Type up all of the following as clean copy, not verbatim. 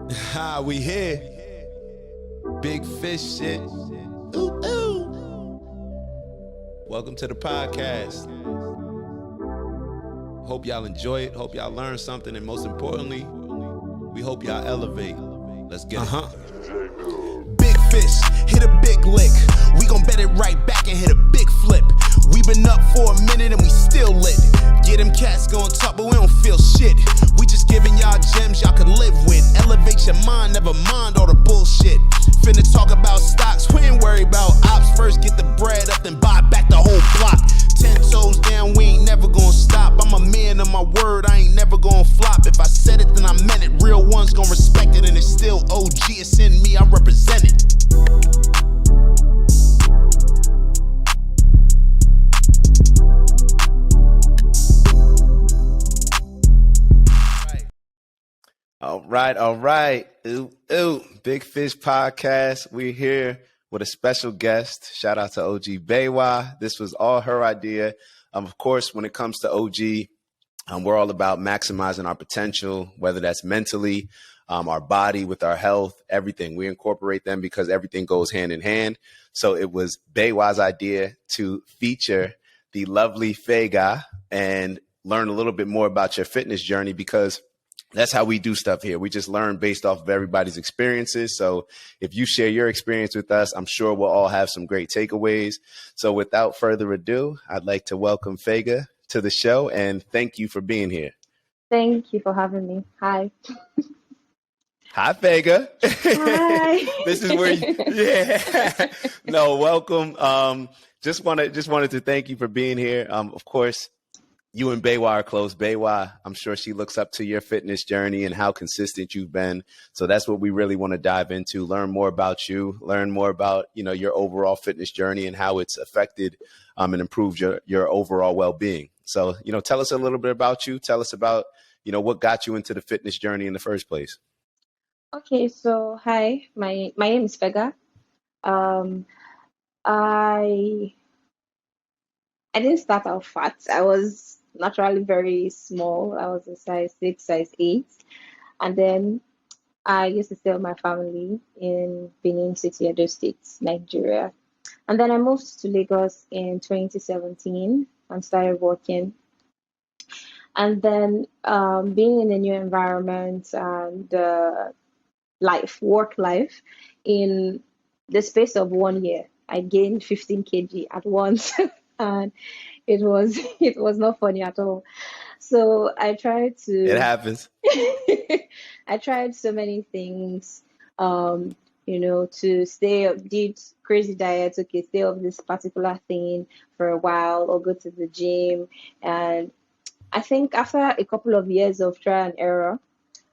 Ha, we here. Big fish shit. Ooh, ooh. Welcome to the podcast. Hope y'all enjoy it. Hope y'all learn something. And most importantly, we hope y'all elevate. Let's get it. Big fish, hit a big lick. We gon' bet it right back and hit a big flip. We been up for a minute and we still lit. Get them cats gon' talk, but we don't feel shit. We just giving y'all gems y'all can live with. Elevate your mind, never mind all the bullshit. Finna talk about stocks, we ain't worry about ops. First get the bread up, then buy back the whole block. 10 toes down, we ain't never gonna stop. I'm a man of my word, I ain't never gonna flop. If I said it, then I meant it. Real ones gon' respect it, and it's still OG. It's in me, I represent it. All right. Ooh, ooh. Big Fish Podcast. We're here with a special guest. Shout out to OHGI. This was all her idea. Of course, when it comes to OG, we're all about maximizing our potential, whether that's mentally, our body, with our health, everything. We incorporate them because everything goes hand in hand. So it was Baywa's idea to feature the lovely Fega and learn a little bit more about your fitness journey, because that's how we do stuff here. We just learn based off of everybody's experiences. So if you share your experience with us, I'm sure we'll all have some great takeaways. So without further ado, I'd like to welcome Fega to the show and thank you for being here. Thank you for having me. Hi. Hi, Fega. Hi. This is where yeah. No, welcome. Just wanted to thank you for being here. Of course, you and Baywa are close. Baywa, I'm sure she looks up to your fitness journey and how consistent you've been. So that's what we really want to dive into, learn more about you, learn more about, your overall fitness journey and how it's affected and improved your overall well-being. So, tell us a little bit about you. Tell us about, what got you into the fitness journey in the first place. Okay, so hi, my name is Fega. I didn't start out fat. I was naturally very small. I was a size 6, size 8. And then I used to stay with my family in Benin City, Edo State, Nigeria. And then I moved to Lagos in 2017 and started working. And then being in a new environment and work life, in the space of 1 year, I gained 15 kg at once. And it was not funny at all. So I tried to. It happens. I tried so many things, to stay up, did crazy diets. Okay, stay off this particular thing for a while, or go to the gym. And I think after a couple of years of trial and error,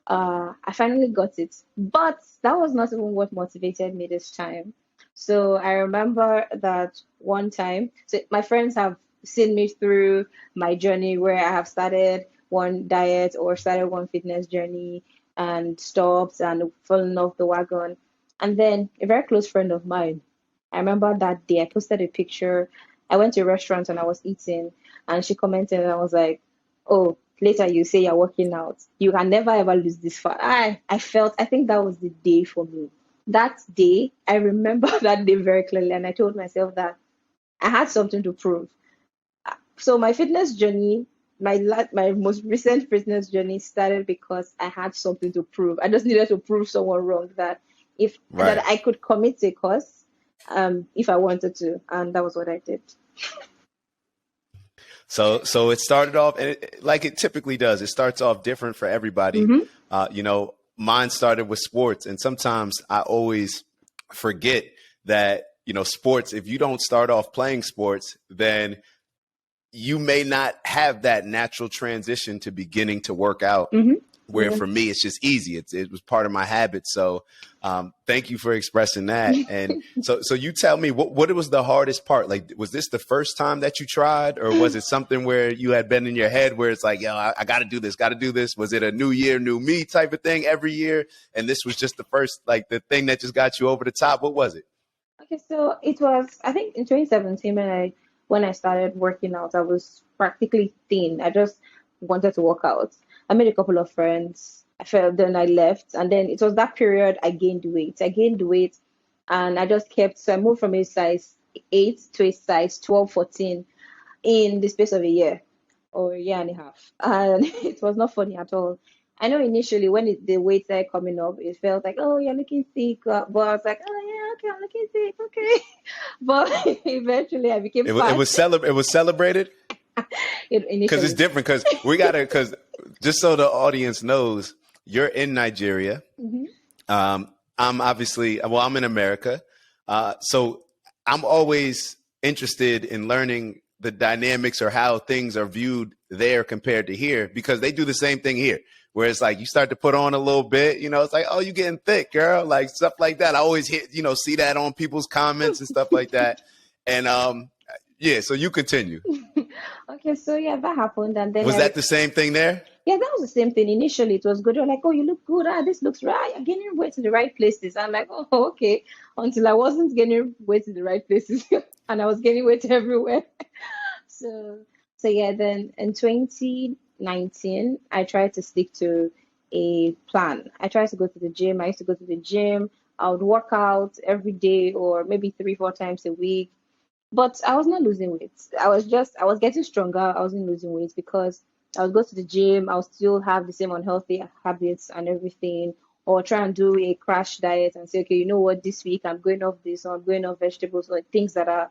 I finally got it. But that was not even what motivated me this time. So I remember that one time, so my friends have seen me through my journey where I have started one diet or started one fitness journey and stopped and fallen off the wagon. And then a very close friend of mine, I remember that day I posted a picture. I went to a restaurant and I was eating, and she commented and I was like, oh, later you say you're working out. You can never ever lose this fat. I think that was the day for me. That day, I remember that day very clearly, and I told myself that I had something to prove. So my fitness journey, my most recent fitness journey started because I had something to prove. I just needed to prove someone wrong that that I could commit to a cause if I wanted to, and that was what I did. So it started off, and like it typically does, it starts off different for everybody. Mm-hmm. Mine started with sports, and sometimes I always forget that, sports, if you don't start off playing sports, then you may not have that natural transition to beginning to work out. Mm-hmm. Where for me, it's just easy. It was part of my habit. So thank you for expressing that. And so you tell me, what was the hardest part? Like, was this the first time that you tried, or was it something where you had been in your head where it's like, yo, I got to do this. Was it a new year, new me type of thing every year? And this was just the first, like the thing that just got you over the top. What was it? Okay, so it was, I think in 2017 when I started working out, I was practically thin. I just wanted to work out. I made a couple of friends. I felt, then I left, and then it was that period I gained weight. I gained weight, and I just kept. So I moved from a size 8 to a size 12, 14 in the space of a year or a year and a half, and it was not funny at all. I know initially when the weight started coming up, it felt like, oh, you're looking thick, but I was like, oh yeah, okay, I'm looking thick, okay. But eventually, I became It fat. was it was celebrated because it's Initially. different. Because we gotta because just so the audience knows, you're in Nigeria. Mhm. I'm obviously I'm in America, so I'm always interested in learning the dynamics or how things are viewed there compared to here because they do the same thing here. Where it's like you start to put on a little bit, it's like, oh, you getting thick, girl, like stuff like that. I always see that on people's comments and stuff like that. And yeah, so you continue. Okay, so yeah, that happened, and then Was that the same thing there? yeah, that was the same thing. Initially, it was good. You're like, oh, you look good. Ah, this looks right. You're gaining weight in the right places. I'm like, oh, okay. Until I wasn't gaining weight in the right places, and I was gaining weight everywhere. So, so yeah, then in 2019, I tried to stick to a plan. I tried to go to the gym. I used to go to the gym. I would work out every day or maybe three, four times a week. But I was not losing weight. I was getting stronger. I wasn't losing weight because I would go to the gym. I would still have the same unhealthy habits and everything, or try and do a crash diet and say, okay, you know what, this week I'm going off this, or I'm going off vegetables, or things that are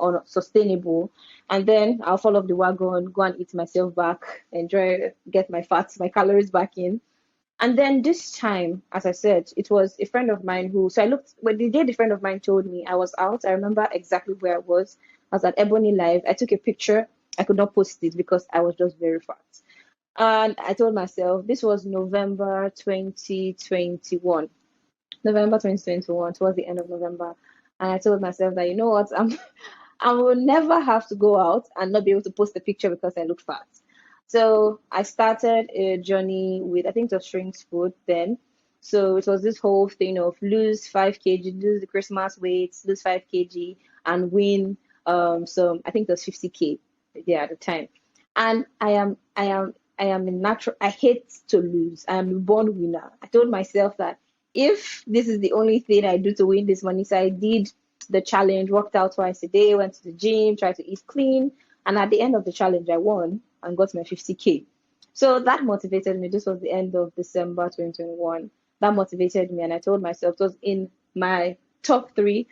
unsustainable. And then I'll fall off the wagon, go and eat myself back, enjoy, get my fats, my calories back in. And then this time, as I said, it was a friend of mine who, so I looked, when the day the friend of mine told me I was out, I remember exactly where I was. I was at Ebony Live. I took a picture. I could not post it because I was just very fat. And I told myself, this was November 2021. November 2021, towards the end of November. And I told myself that, you know what, I will never have to go out and not be able to post a picture because I look fat. So I started a journey with, I think it was Shrinks Food then. So it was this whole thing of lose 5 kg, lose the Christmas weight, lose 5 kg, and win some, I think it was 50K there at the time. And I am a natural, I hate to lose. I am a born winner. I told myself that if this is the only thing I do to win this money, so I did the challenge, worked out twice a day, went to the gym, tried to eat clean. And at the end of the challenge, I won and got my 50K. So that motivated me. This was the end of December 2021. That motivated me. And I told myself, it was in my top 3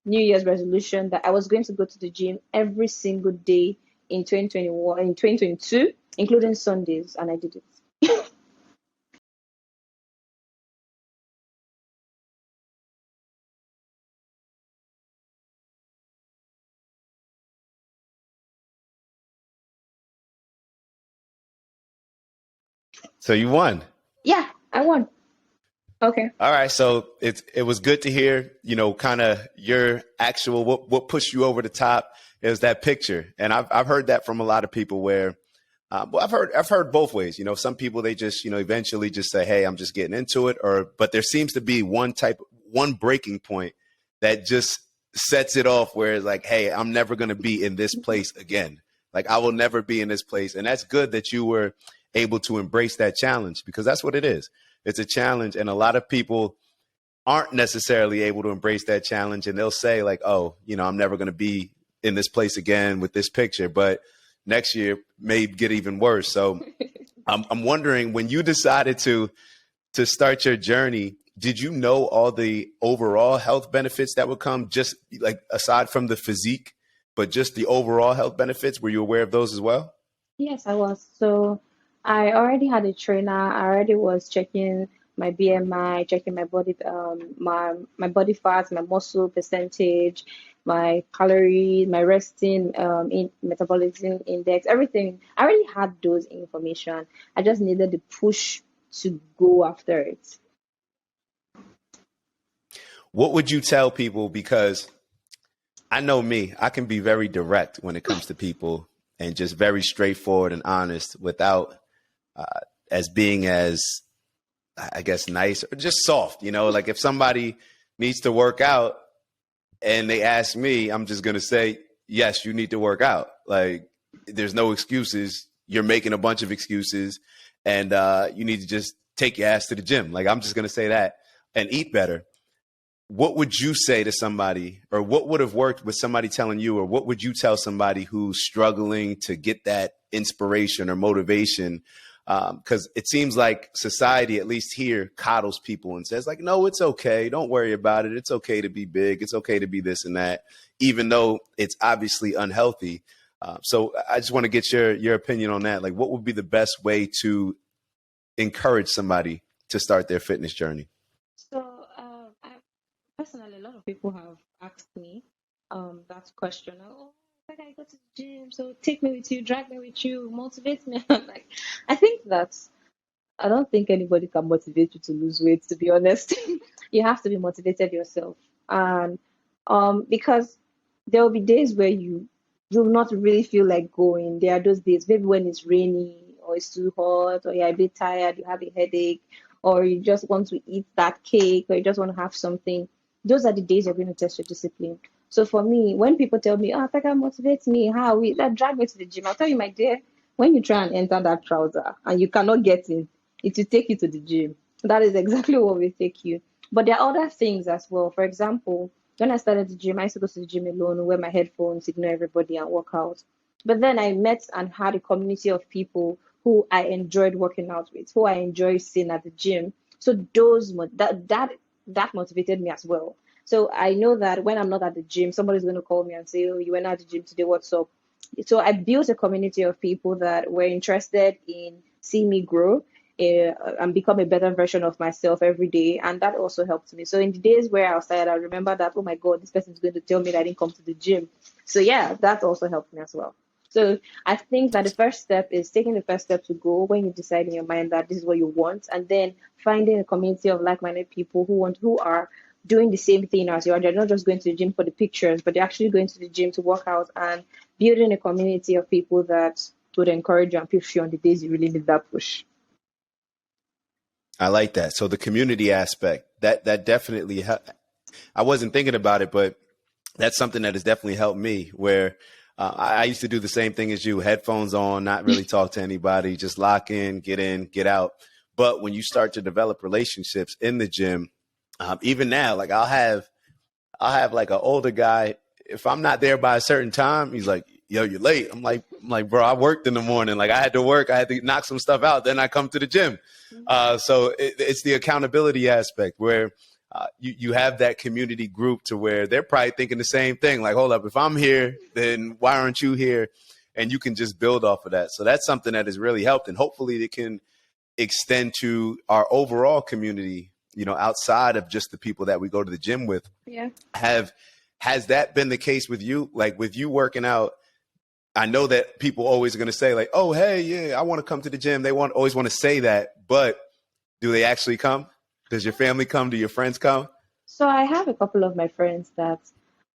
New Year's resolution that I was going to go to the gym every single day in 2021, in 2022, including Sundays. And I did it. So you won. Yeah, I won. Okay. All right. So it was good to hear, kind of your actual what pushed you over the top is that picture. And I've heard that from a lot of people where well, I've heard both ways. Some people they just, eventually just say, hey, I'm just getting into it, but there seems to be one breaking point that just sets it off where it's like, hey, I'm never going to be in this place again. Like I will never be in this place. And that's good that you were able to embrace that challenge because that's what it is. It's a challenge. And a lot of people aren't necessarily able to embrace that challenge. And they'll say like, oh, I'm never going to be in this place again with this picture. But next year may get even worse. So I'm wondering when you decided to start your journey, did you know all the overall health benefits that would come just like aside from the physique, but just the overall health benefits? Were you aware of those as well? Yes, I was. So I already had a trainer. I already was checking my BMI, checking my body, my body fat, my muscle percentage, my calories, my resting in metabolism index, everything. I already had those information. I just needed the push to go after it. What would you tell people? Because I know me, I can be very direct when it comes to people and just very straightforward and honest without as being as, I guess, nice or just soft, like if somebody needs to work out and they ask me, I'm just going to say, yes, you need to work out. Like there's no excuses. You're making a bunch of excuses and you need to just take your ass to the gym. Like, I'm just going to say that, and eat better. What would you say to somebody, or what would have worked with somebody telling you, or what would you tell somebody who's struggling to get that inspiration or motivation? Because it seems like society, at least here, coddles people and says like, no, it's okay. Don't worry about it. It's okay to be big. It's okay to be this and that, even though it's obviously unhealthy. So I just want to get your opinion on that. Like, what would be the best way to encourage somebody to start their fitness journey? So, I, personally, a lot of people have asked me that question. Oh, like I go to the gym, so take me with you, drag me with you, motivate me. I'm like, I think that's I don't think anybody can motivate you to lose weight, to be honest. You have to be motivated yourself. And because there will be days where you will not really feel like going. There are those days, maybe when it's rainy or it's too hot or you're a bit tired, you have a headache, or you just want to eat that cake or you just want to have something. Those are the days you're going to test your discipline. So for me, when people tell me, oh, Fega motivates me, how we that drag me to the gym, I'll tell you, my dear, when you try and enter that trouser and you cannot get in, it will take you to the gym. That is exactly what will take you. But there are other things as well. For example, when I started the gym, I used to go to the gym alone, wear my headphones, ignore everybody, and work out. But then I met and had a community of people who I enjoyed working out with, who I enjoyed seeing at the gym. So that motivated me as well. So I know that when I'm not at the gym, somebody's going to call me and say, "Oh, you went out to the gym today. What's up?" So I built a community of people that were interested in seeing me grow, and become a better version of myself every day. And that also helped me. So in the days where I was tired, I remember that, oh my God, this person is going to tell me that I didn't come to the gym. So yeah, that also helped me as well. So I think that the first step is taking the first step to go when you decide in your mind that this is what you want, and then finding a community of like-minded people who are doing the same thing as you are. They're not just going to the gym for the pictures, but they're actually going to the gym to work out, and building a community of people that would encourage you and push you on the days you really need that push. I like that. So the community aspect, that definitely, I wasn't thinking about it, but that's something that has definitely helped me, where I used to do the same thing as you, headphones on, not really talk to anybody, just lock in, get out. But when you start to develop relationships in the gym, even now, like I'll have like an older guy. If I'm not there by a certain time, he's like, "Yo, you're late." I'm like, bro, I worked in the morning. Like I had to work. I had to knock some stuff out. Then I come to the gym. So it's the accountability aspect where you have that community group to where they're probably thinking the same thing. Like, hold up, if I'm here, then why aren't you here? And you can just build off of that. So that's something that has really helped. And hopefully it can extend to our overall community, outside of just the people that we go to the gym with. Yeah. Has that been the case with you? Like with you working out, I know that people always are going to say like, "Oh, hey, yeah, I want to come to the gym." They always want to say that, but do they actually come? Does your family come? Do your friends come? So I have a couple of my friends that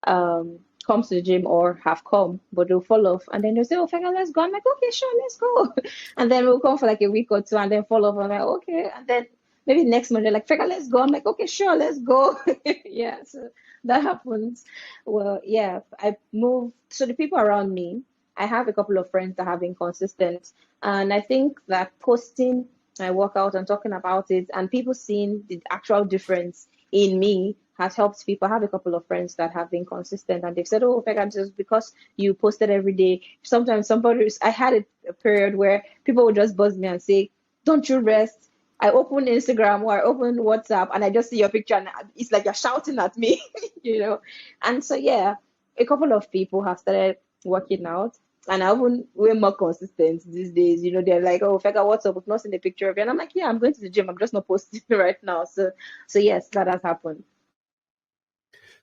come to the gym or have come, but they'll fall off and then they'll say, "Oh, Fega, let's go." I'm like, "Okay, sure, let's go." And then we'll come for like a week or two and then fall off. I'm like, "Okay." And then maybe next month they're like, "Fega, let's go." I'm like, "Okay, sure, let's go." Yeah, so that happens. Well, yeah, I moved. So the people around me, I have a couple of friends that have been consistent. And I think that posting my workout and talking about it and people seeing the actual difference in me has helped people. I have a couple of friends that have been consistent and they've said, "Oh, Vega, just because you posted every day." Sometimes I had a period where people would just buzz me and say, "Don't you rest?" I open Instagram or I open WhatsApp and I just see your picture and it's like you're shouting at me, you know. And so, yeah, a couple of people have started working out and I even way more consistent these days. They're like, "Oh, Fega, what's up? We've not seen a picture of you." And I'm like, "Yeah, I'm going to the gym. I'm just not posting right now." So yes, that has happened.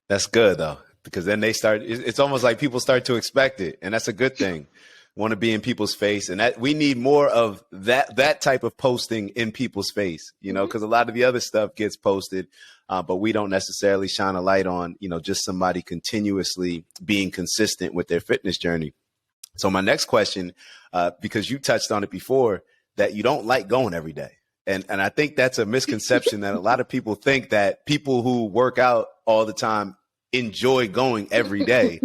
That's good though, because then it's almost like people start to expect it. And that's a good thing. Want to be in people's face. And that we need more of that type of posting in people's face, because a lot of the other stuff gets posted, but we don't necessarily shine a light on, just somebody continuously being consistent with their fitness journey. So my next question, because you touched on it before, that you don't like going every day. And I think that's a misconception that a lot of people think that people who work out all the time enjoy going every day,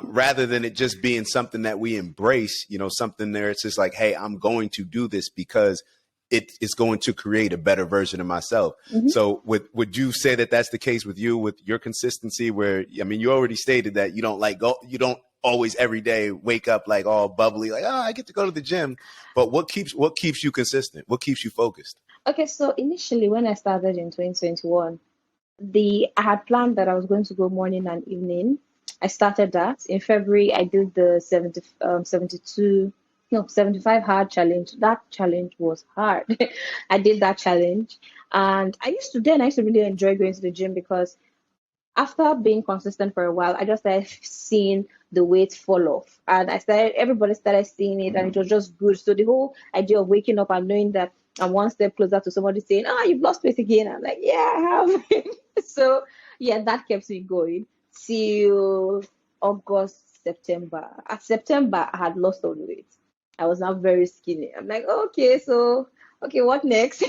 rather than it just being something that we embrace, something there. It's just like, hey, I'm going to do this because it is going to create a better version of myself. Mm-hmm. So would you say that that's the case with you, with your consistency, where, I mean, you already stated that you don't always every day wake up like all bubbly, like, oh, I get to go to the gym. But what keeps you consistent? What keeps you focused? Okay, so initially when I started in 2021, I had planned that I was going to go morning and evening. I started that in February. I did the 72, no, 75 hard challenge. That challenge was hard. I did that challenge, and I used to really enjoy going to the gym because after being consistent for a while, I just started seeing the weight fall off. And everybody started seeing it, and it was just good. So the whole idea of waking up and knowing that I'm one step closer to somebody saying, you've lost weight again. I'm like, yeah, I have. So yeah, that kept me going till August, September. At September, I had lost all the weight. I was now very skinny. I'm like, okay, what next?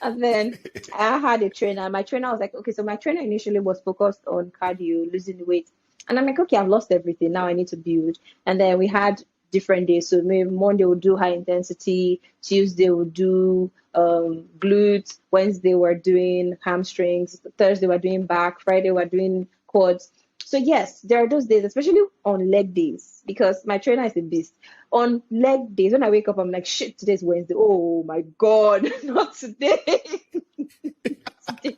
And then I had a trainer. My trainer was like, okay, so my trainer initially was focused on cardio, losing weight. And I'm like, okay, I've lost everything. Now I need to build. And then we had different days. So maybe Monday we'll do high intensity, Tuesday we'll do glutes, Wednesday we're doing hamstrings, Thursday we're doing back, Friday we're doing quads. So yes, there are those days, especially on leg days, because my trainer is a beast. On leg days, when I wake up, I'm like, shit, today's Wednesday. Oh my God, not today. Not today.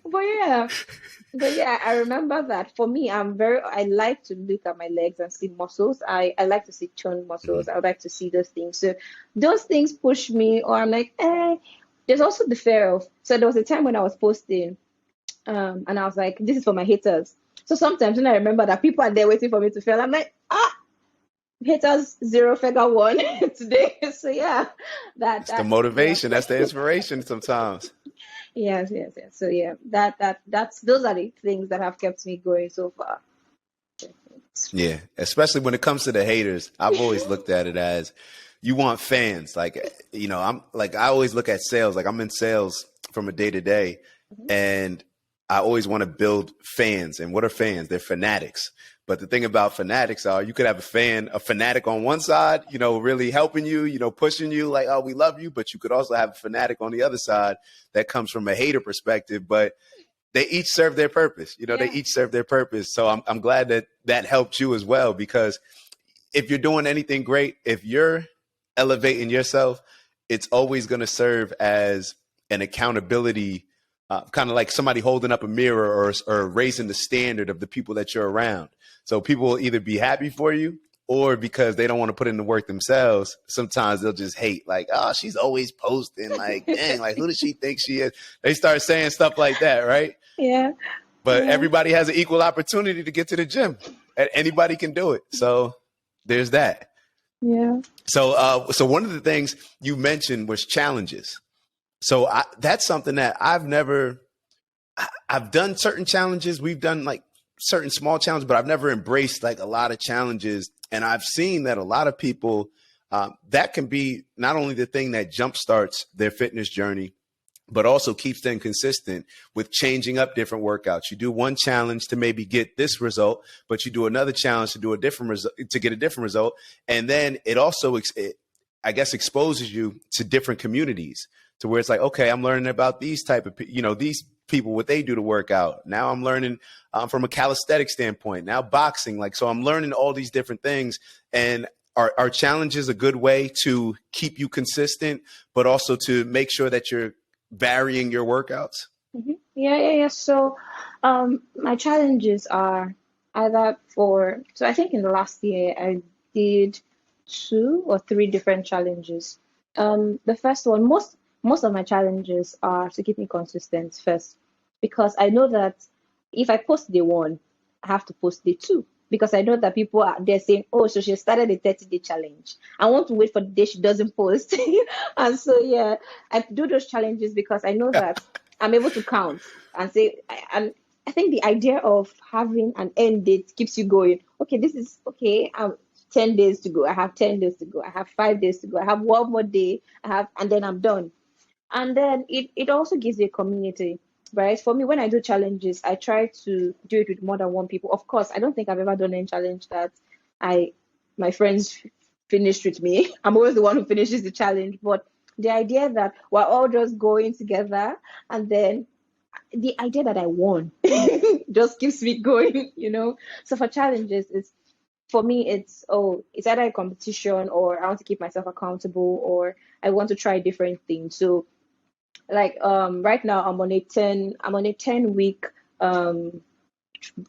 But yeah. But yeah, I remember that for me, I like to look at my legs and see muscles. I like to see toned muscles. Mhm. I would like to see those things. So those things push me, or I'm like, There's also the fear of, so there was a time when I was posting, and I was like, this is for my haters. So sometimes when I remember that people are there waiting for me to fail, I'm like, haters 0, Fega 1 today. So yeah, It's the yeah. motivation. That's the inspiration sometimes. Yes. So yeah, that's those are the things that have kept me going so far. Yeah, especially when it comes to the haters, I've always looked at it as you want fans. Like, I always look at sales. Like, I'm in sales from a day to day, and I always want to build fans. And what are fans? They're fanatics. But the thing about fanatics are you could have a fanatic on one side, really helping you, pushing you like, oh, we love you. But you could also have a fanatic on the other side that comes from a hater perspective. But they each serve their purpose. They each serve their purpose. So I'm glad that helped you as well, because if you're doing anything great, if you're elevating yourself, it's always going to serve as an accountability, kind of like somebody holding up a mirror or raising the standard of the people that you're around. So people will either be happy for you, or because they don't want to put in the work themselves, sometimes they'll just hate, like, oh, she's always posting, like, dang, like, who does she think she is? They start saying stuff like that, right? Yeah. But Yeah. everybody has an equal opportunity to get to the gym. Anybody can do it. So there's that. Yeah. So one of the things you mentioned was challenges. So that's something that I've done certain challenges. We've done like certain small challenges, but I've never embraced like a lot of challenges. And I've seen that a lot of people, that can be not only the thing that jumpstarts their fitness journey, but also keeps them consistent with changing up different workouts. You do one challenge to maybe get this result, but you do another challenge to do a different result, to get a different result. And then it also, I guess, exposes you to different communities, to where it's like, okay, I'm learning about these type of, these people, what they do to work out. Now I'm learning from a calisthenic standpoint, now boxing. Like, so I'm learning all these different things. And are challenges a good way to keep you consistent, but also to make sure that you're varying your workouts? Mm-hmm. Yeah. So, my challenges are so I think in the last year I did 2 or 3 different challenges. The first one, most of my challenges are to keep me consistent first, because I know that if I post day 1, I have to post day 2. Because I know that people are they're saying, oh, so she started a 30-day challenge. I want to wait for the day she doesn't post. And so, yeah, I do those challenges because I know that I'm able to count and say, and I think the idea of having an end date keeps you going. Okay, this is okay. 10 days to go. I have 10 days to go. I have 5 days to go. I have one more day. And then I'm done. And then it also gives you a community, right? For me, when I do challenges, I try to do it with more than one people. Of course, I don't think I've ever done any challenge that my friends finished with me. I'm always the one who finishes the challenge. But the idea that we're all just going together, and then the idea that I won just keeps me going, you know. So for challenges, it's for me, it's either a competition, or I want to keep myself accountable, or I want to try different things. So like right now I'm on a 10-week um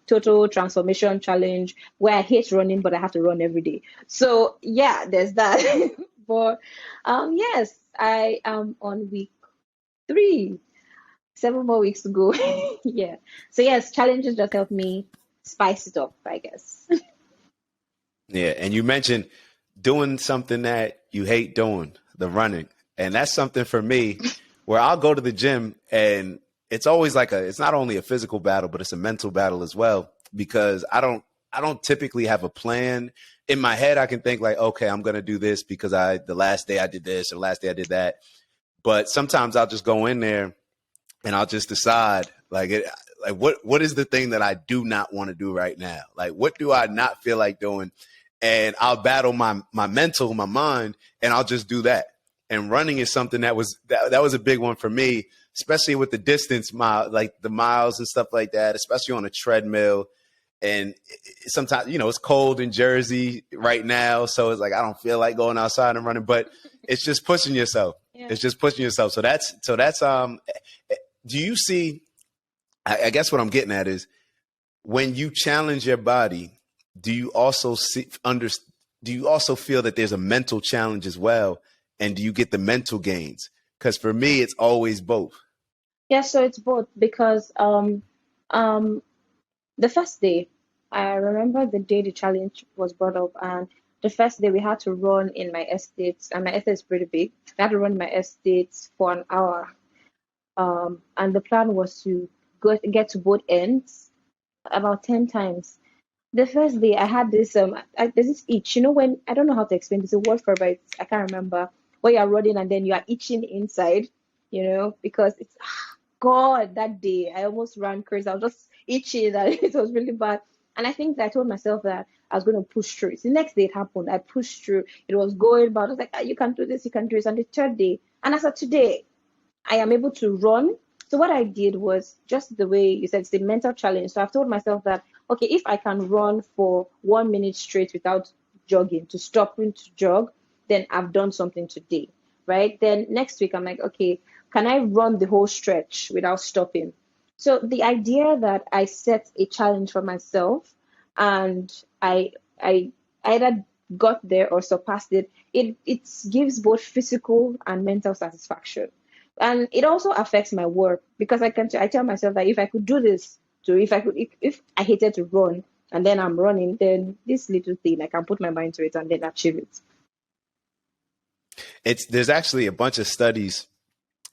total transformation challenge where I hate running, but I have to run every day. So yeah, there's that. But yes, I am on week 3, 7 more weeks to go. Yeah. So yes, challenges just help me spice it up, I guess. Yeah, and you mentioned doing something that you hate doing, the running. And that's something for me where I'll go to the gym and it's always like it's not only a physical battle, but it's a mental battle as well because I don't typically have a plan. In my head I can think like, okay, I'm going to do this because the last day I did this or the last day I did that. But sometimes I'll just go in there and I'll just decide like what is the thing that I do not want to do right now? Like what do I not feel like doing? And I'll battle my mental, my mind, and I'll just do that. And running is something that was a big one for me, especially with the distance mile, like the miles and stuff like that, especially on a treadmill. And sometimes, it's cold in Jersey right now. So it's like, I don't feel like going outside and running, but it's just pushing yourself. Yeah. It's just pushing yourself. So that's, do you see, I guess what I'm getting at is when you challenge your body, do you also do you also feel that there's a mental challenge as well? And do you get the mental gains? Because for me, it's always both. Yeah, so it's both because um the first day, I remember the day the challenge was brought up, and the first day we had to run in my estate, and my estate is pretty big. We had to run my estate for an hour. And the plan was to get to both ends about 10 times. The first day I had this there's this itch, when I don't know how to explain this, a word for it, but I can't remember, where you're running and then you are itching inside, because it's God, that day I almost ran crazy. I was just itching and it was really bad. And I think that I told myself that I was going to push through. So the next day it happened. I pushed through. It was going bad. I was like, "Ah, you can do this, you can do this." And the third day, and as of today, I am able to run. So what I did was just the way you said, it's the mental challenge. So I've told myself that, okay, if I can run for 1 minute straight without jogging, to stopping to jog, then I've done something today, right? Then next week I'm like, okay, can I run the whole stretch without stopping? So the idea that I set a challenge for myself and I either got there or surpassed it, it gives both physical and mental satisfaction. And it also affects my work because I tell myself that if I could do this, so if I hated to run and then I'm running, then this little thing I can put my mind to it and then achieve it. There's actually a bunch of studies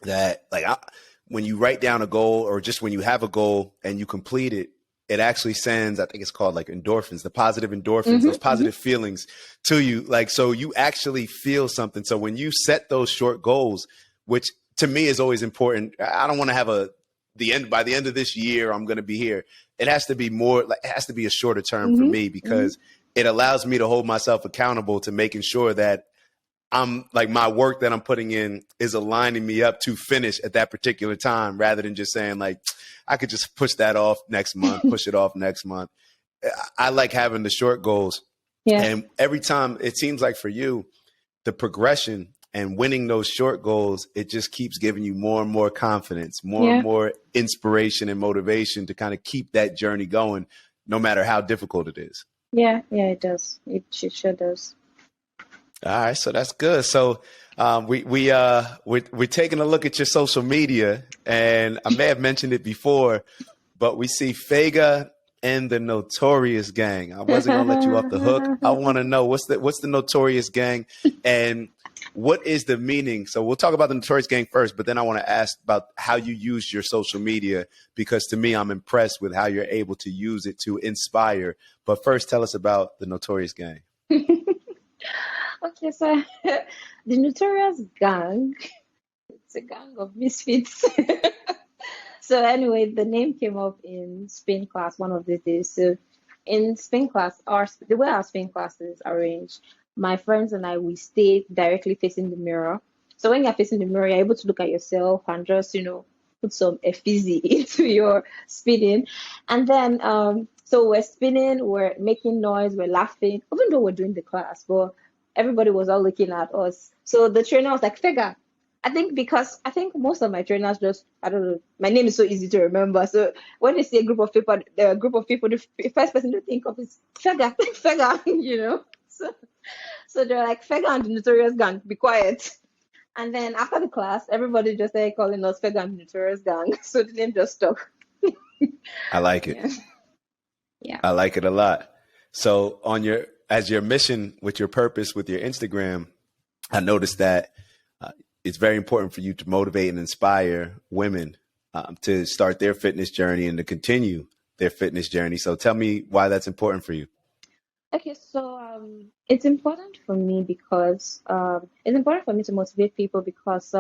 that when you write down a goal or just when you have a goal and you complete it, it actually sends, I think it's called like endorphins, the positive endorphins, those positive feelings to you. Like, so you actually feel something. So when you set those short goals, which to me is always important, I don't want to have by the end of this year, I'm going to be here. It has to be more, like, it has to be a shorter term for me because it allows me to hold myself accountable to making sure that I'm like my work that I'm putting in is aligning me up to finish at that particular time rather than just saying like, I could just push that off next month, push it off next month. I like having the short goals. Yeah. And every time it seems like for you, the progression and winning those short goals, it just keeps giving you more and more confidence, more and more inspiration and motivation to kind of keep that journey going, no matter how difficult it is. Yeah, it does. It sure does. All right, so that's good. So we're taking a look at your social media, and I may have mentioned it before, but we see Fega and the Notorious Gang. I wasn't gonna let you off the hook. I want to know what's the Notorious Gang, and what is the meaning? So we'll talk about the Notorious Gang first, but then I want to ask about how you use your social media, because to me, I'm impressed with how you're able to use it to inspire. But first, tell us about the Notorious Gang. Okay, so the Notorious Gang, it's a gang of misfits. So anyway, the name came up in spin class one of these days. So in spin class, the way our spin class is arranged, my friends and I, we stay directly facing the mirror. So when you're facing the mirror, you're able to look at yourself and just, put some effigy into your spinning. And then, so we're spinning, we're making noise, we're laughing, even though we're doing the class, but everybody was all looking at us. So the trainer was like, Fega. I think most of my trainers just, I don't know, my name is so easy to remember. So when they see a group of people, the first person to think of is Fega, Fega, So they're like, Fega and the Notorious Gang, be quiet. And then after the class, everybody just started calling us Fega and the Notorious Gang. So the name just stuck. I like it. Yeah. Yeah. I like it a lot. So as your mission with your purpose with your Instagram, I noticed that it's very important for you to motivate and inspire women to start their fitness journey and to continue their fitness journey. So tell me why that's important for you. Okay, so it's important for me because it's important for me to motivate people because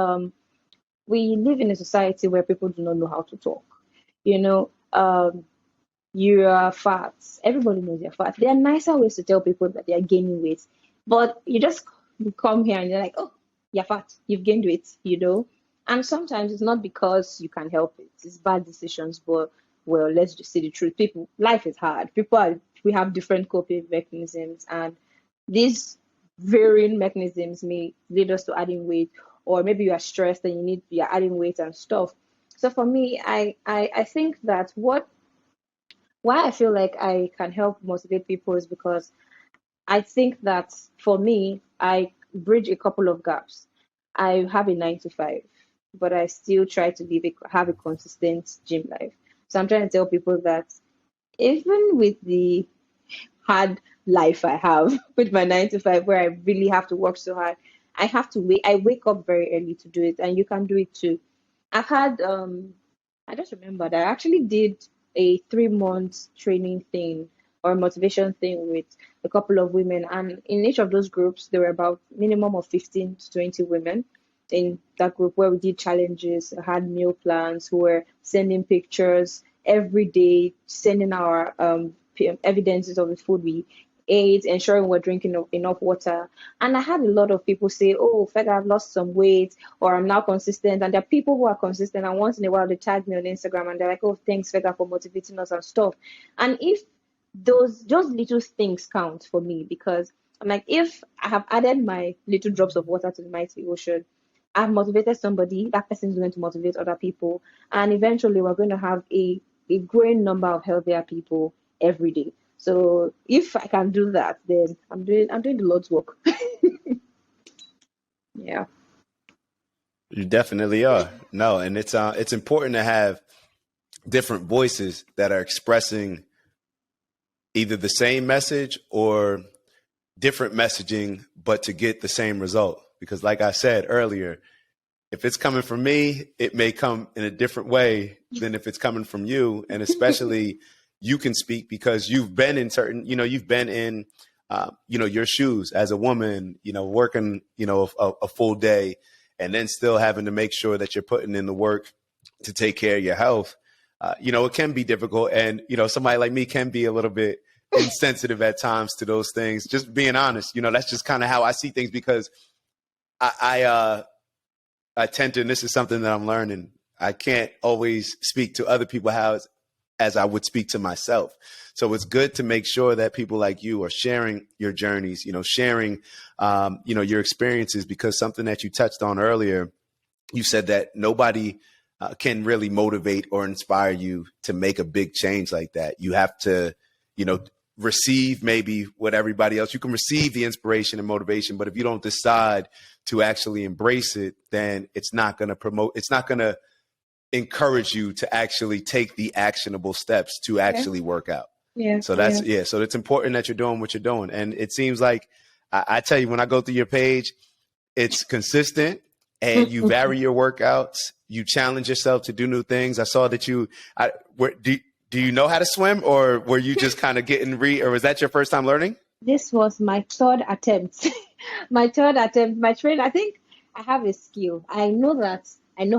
we live in a society where people do not know how to talk. You know, you are fat. Everybody knows you're fat. There are nicer ways to tell people that they are gaining weight, but you just come here and you're like, oh, you're fat. You've gained weight. And sometimes it's not because you can help it. It's bad decisions, but well, let's just say the truth. Life is hard. We have different coping mechanisms, and these varying mechanisms may lead us to adding weight, or maybe you are stressed and you're adding weight and stuff. So for me, I think that why I feel like I can help motivate people is because I think that for me, I bridge a couple of gaps. I have a 9 to 5, but I still try to have a consistent gym life. So I'm trying to tell people that even with the hard life I have with my 9 to 5, where I really have to work so hard, I wake up very early to do it, and you can do it too. I've had I just remembered I actually did a 3 month training thing or motivation thing with a couple of women, and in each of those groups there were about minimum of 15 to 20 women in that group where we did challenges, had meal plans, who were sending pictures every day, sending our evidences of the food we ate, ensuring we're drinking enough water. And I had a lot of people say, oh, Fed, I've lost some weight, or I'm now consistent. And there are people who are consistent, and once in a while they tag me on Instagram and they're like, oh, thanks, Fega, for motivating us and stuff. And if those just little things count for me, because I'm like, if I have added my little drops of water to the mighty ocean, I've motivated somebody, that person is going to motivate other people, and eventually we're going to have a growing number of healthier people every day. So if I can do that, then I'm doing the Lord's work. Yeah. You definitely are. No, and it's important to have different voices that are expressing either the same message or different messaging, but to get the same result. Because like I said earlier, if it's coming from me, it may come in a different way than if it's coming from you. And especially you can speak because you've been in you've been in, your shoes as a woman, working, a full day, and then still having to make sure that you're putting in the work to take care of your health. It can be difficult. And, somebody like me can be a little bit insensitive at times to those things. Just being honest, that's just kind of how I see things, because I tend to, and this is something that I'm learning, I can't always speak to other people as I would speak to myself. So it's good to make sure that people like you are sharing your journeys, sharing, your experiences, because something that you touched on earlier, you said that nobody can really motivate or inspire you to make a big change like that. You have to, receive maybe what everybody else, you can receive the inspiration and motivation, but if you don't decide to actually embrace it, then it's not going to encourage you to actually take the actionable steps to actually work out. Yeah. So so it's important that you're doing what you're doing. And it seems like, I tell you, when I go through your page, it's consistent and you vary your workouts. You challenge yourself to do new things. I saw that do you know how to swim, or were you just kind of or was that your first time learning? This was my third attempt. My trainer, I think I have a skill. I know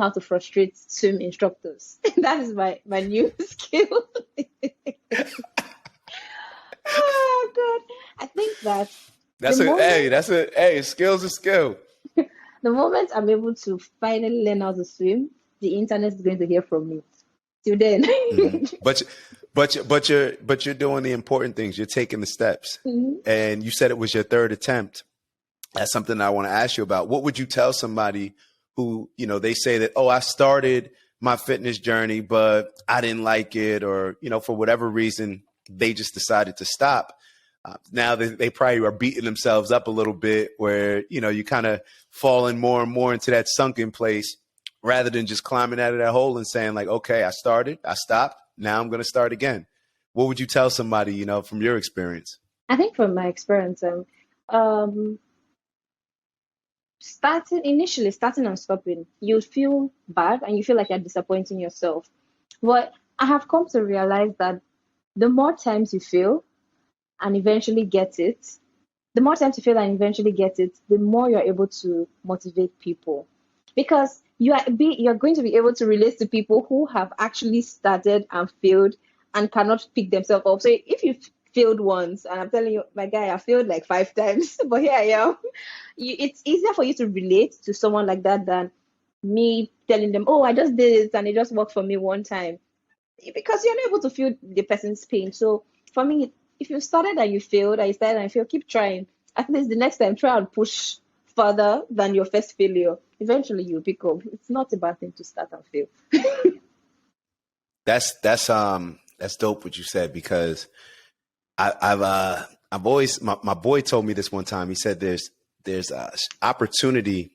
how to frustrate swim instructors. That is my new skill. Oh God. I think that The moment skill's a skill. the moment I'm able to finally learn how to swim, the internet is going to hear from me. Till then. Hmm. But you're doing the important things. You're taking the steps. Mhm. And you said it was your third attempt. That's something I want to ask you about. What would you tell somebody who, they say that, oh, I started my fitness journey, but I didn't like it, or, for whatever reason, they just decided to stop. Now they probably are beating themselves up a little bit where, you kind of falling more and more into that sunken place rather than just climbing out of that hole and saying like, okay, I started, I stopped, now I'm going to start again. What would you tell somebody, from your experience? I think from my experience, um, starting and stopping, you feel bad and you feel like you're disappointing yourself. But I have come to realize that the more times you fail and eventually get it, the more times you fail and eventually get it, the more you're able to motivate people. Because you're going to be able to relate to people who have actually started and failed and cannot pick themselves up. So if you failed once, and I'm telling you, my guy, I failed like 5 times, but here I am. It's easier for you to relate to someone like that than me telling them, oh, I just did it and it just worked for me one time. Because you're not able to feel the person's pain. So for me, if you started and you failed, and you started and you failed, keep trying. At least the next time, try and push further than your first failure. Eventually, you'll pick up. It's not a bad thing to start and fail. That's dope what you said, because I've always, my boy told me this one time. He said there's opportunity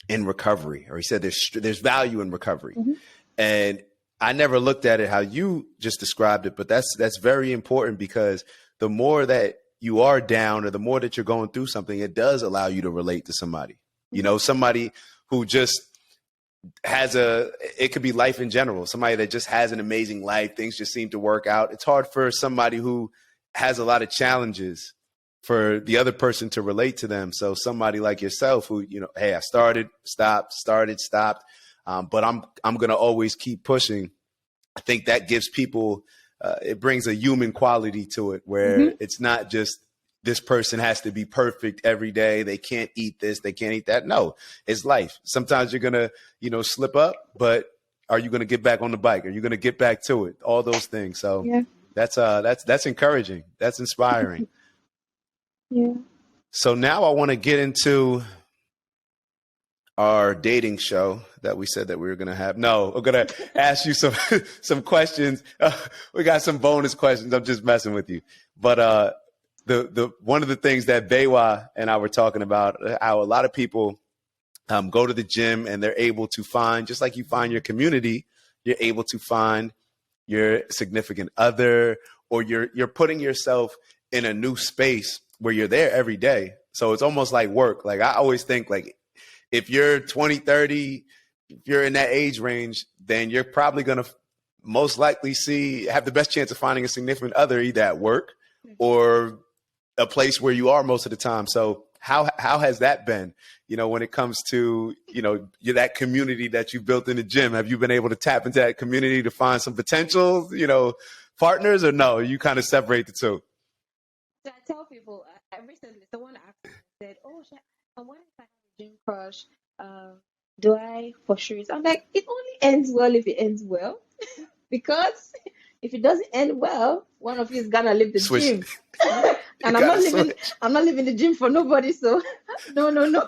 in recovery, or he said there's value in recovery. Mm-hmm. And I never looked at it how you just described it, but that's very important, because the more that you are down or the more that you're going through something, it does allow you to relate to somebody, somebody who just it could be life in general, somebody that just has an amazing life. Things just seem to work out. It's hard for somebody who has a lot of challenges for the other person to relate to them. So somebody like yourself who, hey, I started, stopped, but I'm going to always keep pushing. I think that gives people, it brings a human quality to it, where Mm-hmm. it's not just this person has to be perfect every day. They can't eat this, they can't eat that. No, it's life. Sometimes you're going to, slip up, but are you going to get back on the bike? Are you going to get back to it? All those things. So Yeah. that's encouraging. That's inspiring. Yeah. So now I want to get into our dating show that we said that we were going to have. No, we're going to ask you some questions. We got some bonus questions. I'm just messing with you. But the one of the things that Baywa and I were talking about, how a lot of people go to the gym and they're able to find, just like you find your community, you're able to find your significant other, or you're putting yourself in a new space where you're there every day. So it's almost like work. Like I always think, like, if you're 20, 30, if you're in that age range, then you're probably going to most likely have the best chance of finding a significant other either at work or a place where you are most of the time. So how has that been, when it comes to, that community that you built in the gym? Have you been able to tap into that community to find some potential, partners, or no? You kind of separate the two? So I tell people, recently someone asked me, said, oh, what if I have a gym crush? Do I pursue it? I'm like, it only ends well if it ends well. Because if it doesn't end well, one of you is gonna leave the Switch. gym. And I'm not leaving the gym for nobody. So no. No.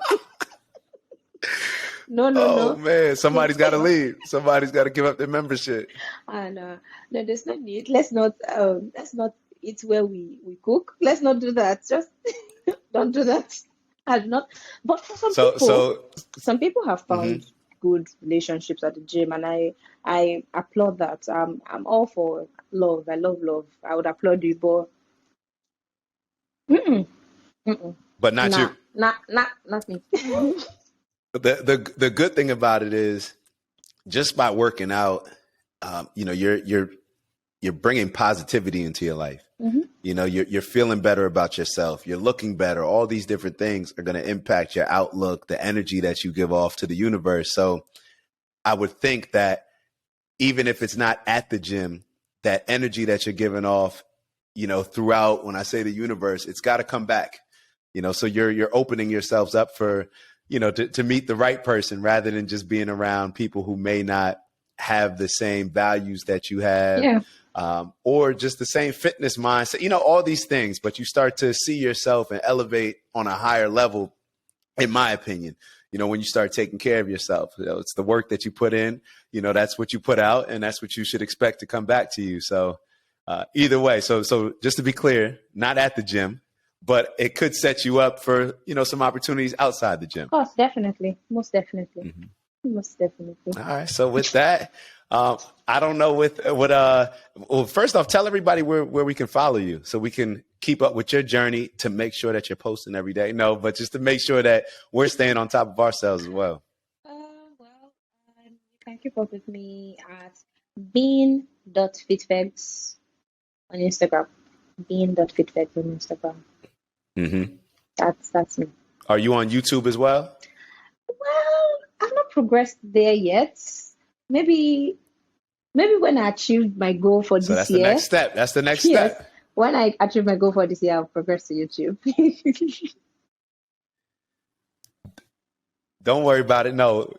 Oh man, somebody's got to leave. Somebody's got to give up their membership. And no, there's no need. Let's not eat where we cook. Let's not do that. Just don't do that. I do not. But for some people have found good relationships at the gym, and I applaud that. I'm all for love. I love love. I would applaud you, but mm-mm, mm-mm. But not you. Not me. The good thing about it is, just by working out, you're bringing positivity into your life. Mm-hmm. You're feeling better about yourself. You're looking better. All these different things are going to impact your outlook, the energy that you give off to the universe. So I would think that even if it's not at the gym, that energy that you're giving off, throughout, when I say the universe, it's got to come back. So you're opening yourselves up for, to meet the right person rather than just being around people who may not have the same values that you have, Yeah. or just the same fitness mindset, all these things. But you start to see yourself and elevate on a higher level, in my opinion, when you start taking care of yourself. It's the work that you put in, that's what you put out, and that's what you should expect to come back to you. So either way, so just to be clear, not at the gym, but it could set you up for, some opportunities outside the gym. Of course, definitely. Most definitely. Most definitely. All right. So with that, I don't know well, first off, tell everybody where we can follow you so we can keep up with your journey to make sure that you're posting every day. No, but just to make sure that we're staying on top of ourselves as well. You can keep up with me at bean.fitfegs on Instagram. Bean.fitfegs on Instagram. Mm-hmm. That's me. Are you on YouTube as well? Well, I've not progressed there yet. Maybe when I achieve my goal for So this that's year. the next step. That's the next Yes. step. When I achieve my goal for this year, I'll progress to YouTube. Don't worry about it. No.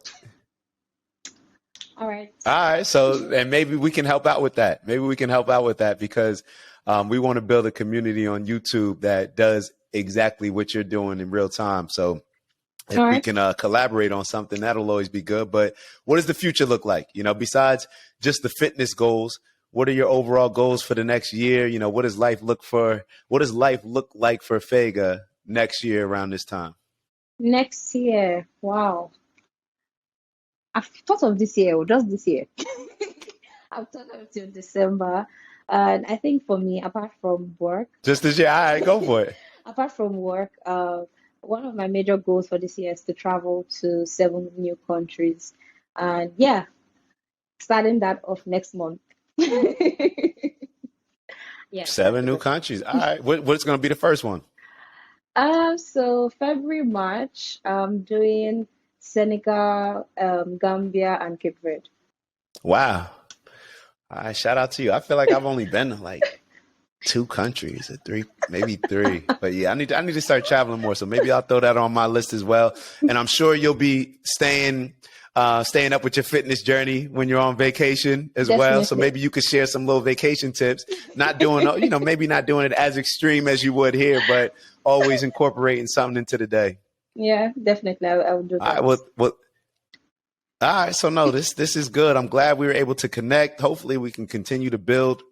All right. All right. So, and maybe we can help out with that. Because we want to build a community on YouTube that does exactly what you're doing in real time. So if we can collaborate on something, that'll always be good. But what does the future look like? Besides just the fitness goals, what are your overall goals for the next year? What does life look like for Fega next year around this time? Next year, wow. I've thought of this year, or just this year. I've thought of till December. And I think for me, apart from work, just this year, all right, go for it. Apart from work, one of my major goals for this year is to travel to 7 new countries. And yeah, starting that off next month. Yeah, 7 new countries. All right. What's going to be the first one? So February, March, I'm doing Senegal, Gambia, and Cape Verde. Wow. All right, shout out to you. I feel like I've only been to like 2 countries or 3, maybe 3. But yeah, I need to start traveling more. So maybe I'll throw that on my list as well. And I'm sure you'll be staying up with your fitness journey when you're on vacation as well. So maybe you could share some little vacation tips. Not doing, maybe not doing it as extreme as you would here, but always incorporating something into the day. Yeah, definitely. I would do that. All right. Well, all right. So no, this is good. I'm glad we were able to connect. Hopefully we can continue to build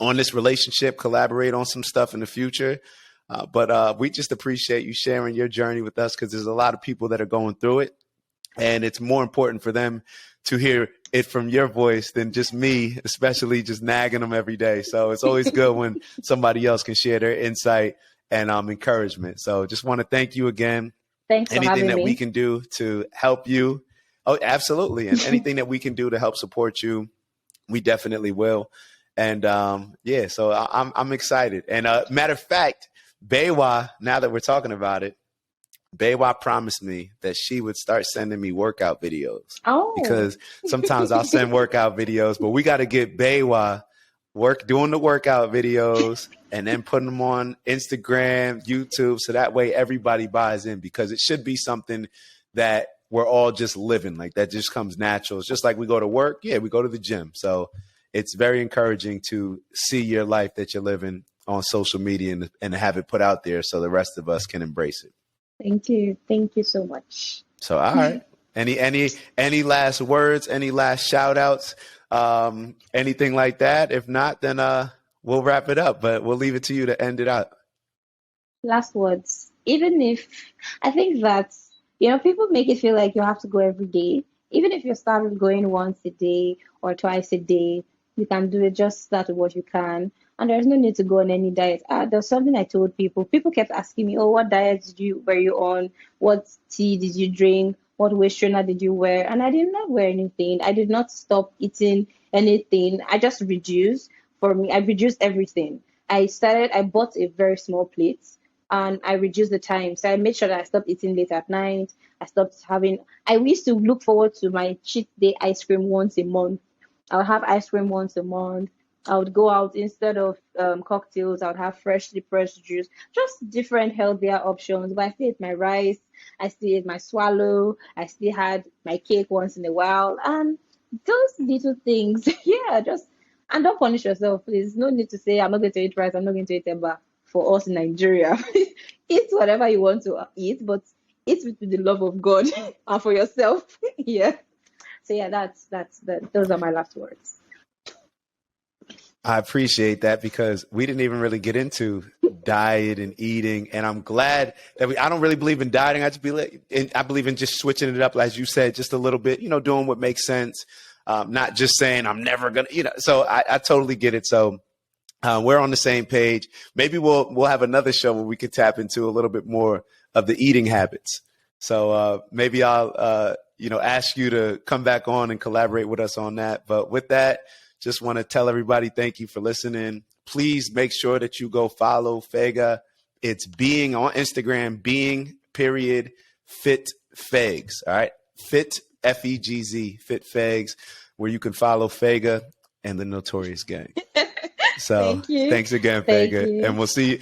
on this relationship, collaborate on some stuff in the future. But we just appreciate you sharing your journey with us because there's a lot of people that are going through it. And it's more important for them to hear it from your voice than just me, especially just nagging them every day. So it's always good when somebody else can share their insight and encouragement. So just want to thank you again. Thanks for having me. Anything that we can do to help you. Oh, absolutely. And anything that we can do to help support you, we definitely will. And so I'm excited. And matter of fact, Baywa, now that we're talking about it, Baywa promised me that she would start sending me workout videos. Oh. Because sometimes I'll send workout videos, but we got to get Baywa doing the workout videos and then putting them on Instagram, YouTube, so that way everybody buys in, because it should be something that we're all just living, like that just comes natural. It's just like we go to work. Yeah, we go to the gym. So it's very encouraging to see your life that you're living on social media and have it put out there so the rest of us can embrace it. Thank you. Thank you so much. So, all right. Any last words, any last shout outs, anything like that? If not, then we'll wrap it up, but we'll leave it to you to end it out. Last words. Even if I think that, people make it feel like you have to go every day. Even if you started going once a day or twice a day, you can do it. Just start with what you can. And there's no need to go on any diet. There's something I told people. People kept asking me, oh, what diet were you on? What tea did you drink? What waist trainer did you wear? And I did not wear anything. I did not stop eating anything. I just reduced. For me, I reduced everything. I bought a very small plate and I reduced the time. So I made sure that I stopped eating late at night. I used to look forward to my cheat day ice cream once a month. I'll have ice cream once a month. I would go out instead of cocktails. I would have freshly pressed juice, just different healthier options. But I still ate my rice. I still ate my swallow. I still had my cake once in a while. And those little things, yeah, just and don't punish yourself, please. No need to say I'm not going to eat rice. I'm not going to eat eba for us in Nigeria. Eat whatever you want to eat, but eat with the love of God and for yourself. Yeah. So yeah, that's that. Those are my last words. I appreciate that because we didn't even really get into diet and eating. And I'm glad that I don't really believe in dieting. I believe in just switching it up, as you said, just a little bit, doing what makes sense. Not just saying I'm never going to, so I totally get it. So we're on the same page. Maybe we'll have another show where we could tap into a little bit more of the eating habits. So maybe I'll, ask you to come back on and collaborate with us on that. But with that, just want to tell everybody, thank you for listening. Please make sure that you go follow Fega. It's being on Instagram, _fit fegs. All right. Fit FEGZ, Fit Fegs, where you can follow Fega and the Notorious Gang. So thanks again, Fega. And we'll see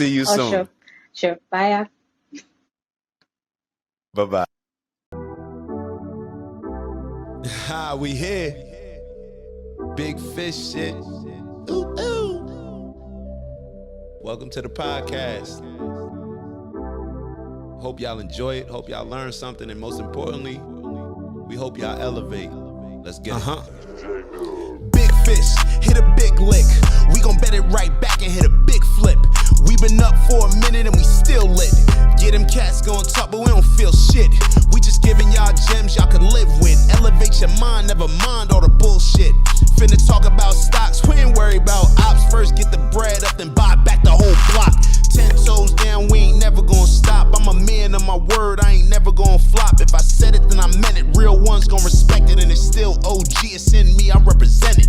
you soon. Sure. Bye. Bye-bye. We here. Big fish shit. Ooh, ooh. Welcome to the podcast. Hope y'all enjoy it. Hope y'all learn something. And most importantly, we hope y'all elevate. Let's get it. Big fish, hit a big lick. We gon' bet it right back and hit a big flip. We been up for a minute and we still lit. Get them cats gon' talk, but we don't feel shit. We just giving y'all gems y'all can live with. Elevate your mind, never mind all the bullshit. Finna talk about stocks, we ain't worry about ops. First get the bread up, then buy back the whole block. 10 toes down, we ain't never gonna stop. I'm a man of my word, I ain't never gonna flop. If I said it, then I meant it. Real ones gon' respect it, and it's still OG, it's in me, I represent it.